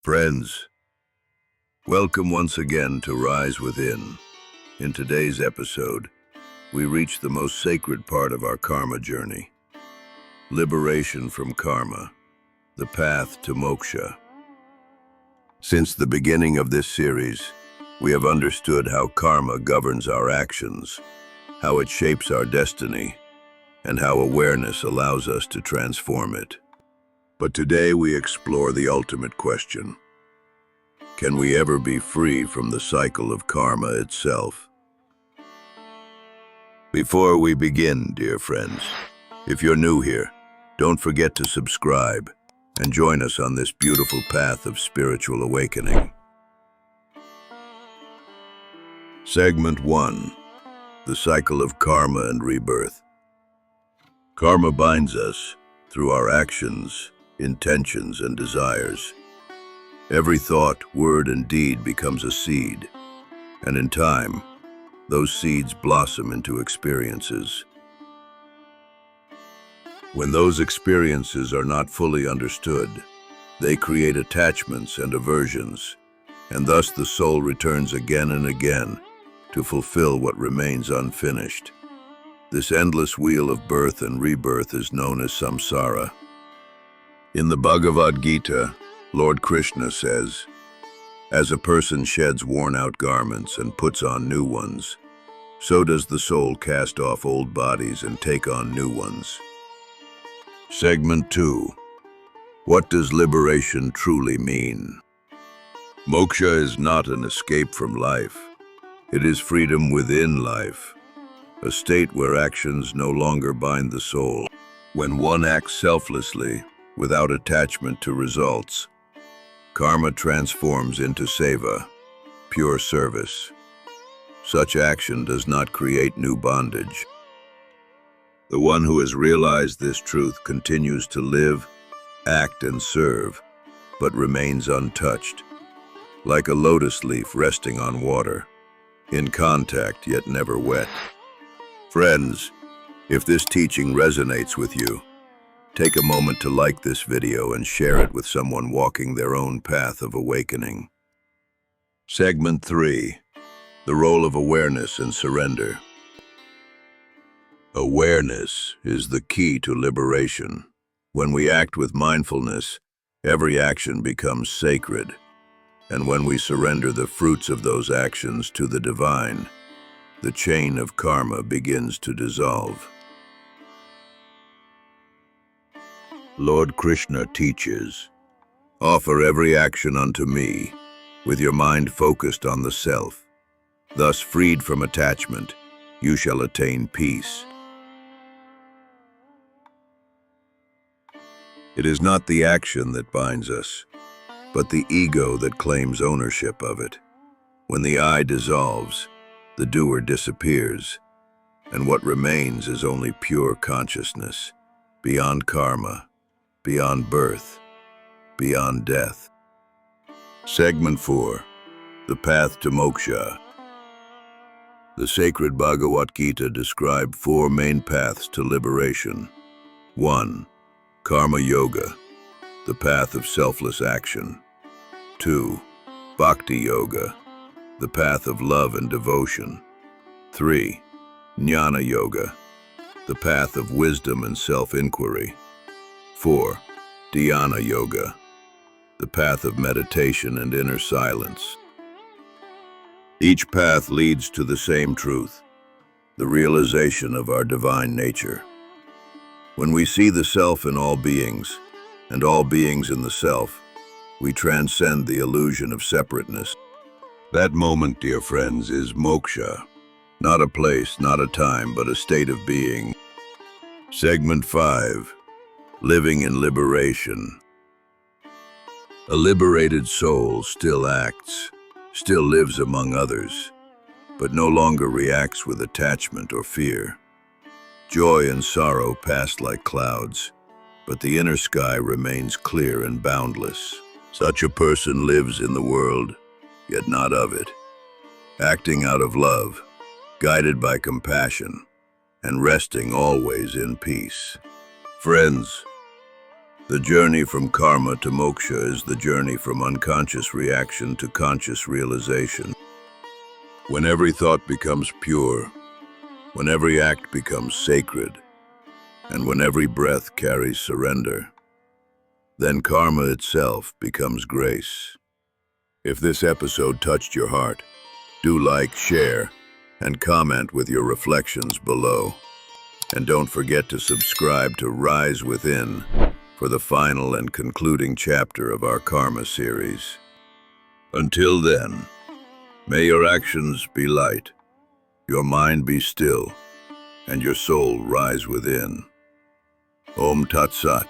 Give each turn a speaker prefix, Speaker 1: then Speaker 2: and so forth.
Speaker 1: Friends, welcome once again to Rise Within. In today's episode, we reach the most sacred part of our karma journey, liberation from karma, the path to moksha. Since the beginning of this series, we have understood how karma governs our actions, how it shapes our destiny, and how awareness allows us to transform it. But today we explore the ultimate question. Can we ever be free from the cycle of karma itself? Before we begin, dear friends, if you're new here, don't forget to subscribe and join us on this beautiful path of spiritual awakening. Segment 1. The Cycle of Karma and Rebirth. Karma binds us through our actions, intentions, and desires. Every thought, word, and deed becomes a seed, and in time, those seeds blossom into experiences. When those experiences are not fully understood, they create attachments and aversions, and thus the soul returns again and again to fulfill what remains unfinished. This endless wheel of birth and rebirth is known as samsara. In the Bhagavad Gita, Lord Krishna says, "As a person sheds worn-out garments and puts on new ones, so does the soul cast off old bodies and take on new ones." Segment 2. What does liberation truly mean? Moksha is not an escape from life. It is freedom within life, a state where actions no longer bind the soul. When one acts selflessly, without attachment to results, karma transforms into seva, pure service. Such action does not create new bondage. The one who has realized this truth continues to live, act, and serve, but remains untouched, like a lotus leaf resting on water, in contact yet never wet. Friends, if this teaching resonates with you, take a moment to like this video and share it with someone walking their own path of awakening. Segment 3. The role of awareness and surrender. Awareness is the key to liberation. When we act with mindfulness, every action becomes sacred. And when we surrender the fruits of those actions to the divine, the chain of karma begins to dissolve. Lord Krishna teaches, "Offer every action unto me, with your mind focused on the self. Thus, freed from attachment, you shall attain peace." It is not the action that binds us, but the ego that claims ownership of it. When the I dissolves, the doer disappears, and what remains is only pure consciousness, beyond karma, beyond birth, beyond death. Segment 4. The Path to Moksha. The sacred Bhagavad Gita describes 4 main paths to liberation. 1. Karma Yoga, the path of selfless action. 2. Bhakti Yoga, the path of love and devotion. 3. Jnana Yoga, the path of wisdom and self-inquiry. 4. Dhyana Yoga, the path of meditation and inner silence. Each path leads to the same truth, the realization of our divine nature. When we see the self in all beings, and all beings in the self, we transcend the illusion of separateness. That moment, dear friends, is moksha. Not a place, not a time, but a state of being. Segment 5. Living in liberation. A liberated soul still acts, still lives among others, but no longer reacts with attachment or fear. Joy and sorrow pass like clouds, but the inner sky remains clear and boundless. Such a person lives in the world, yet not of it, acting out of love, guided by compassion, and resting always in peace. Friends, The journey from karma to moksha is the journey from unconscious reaction to conscious realization. When every thought becomes pure, when every act becomes sacred, and when every breath carries surrender, then karma itself becomes grace. If this episode touched your heart, do like, share, and comment with your reflections below. And don't forget to subscribe to Rise Within for the final and concluding chapter of our Karma series. Until then, may your actions be light, your mind be still, and your soul rise within. Om Tat Sat.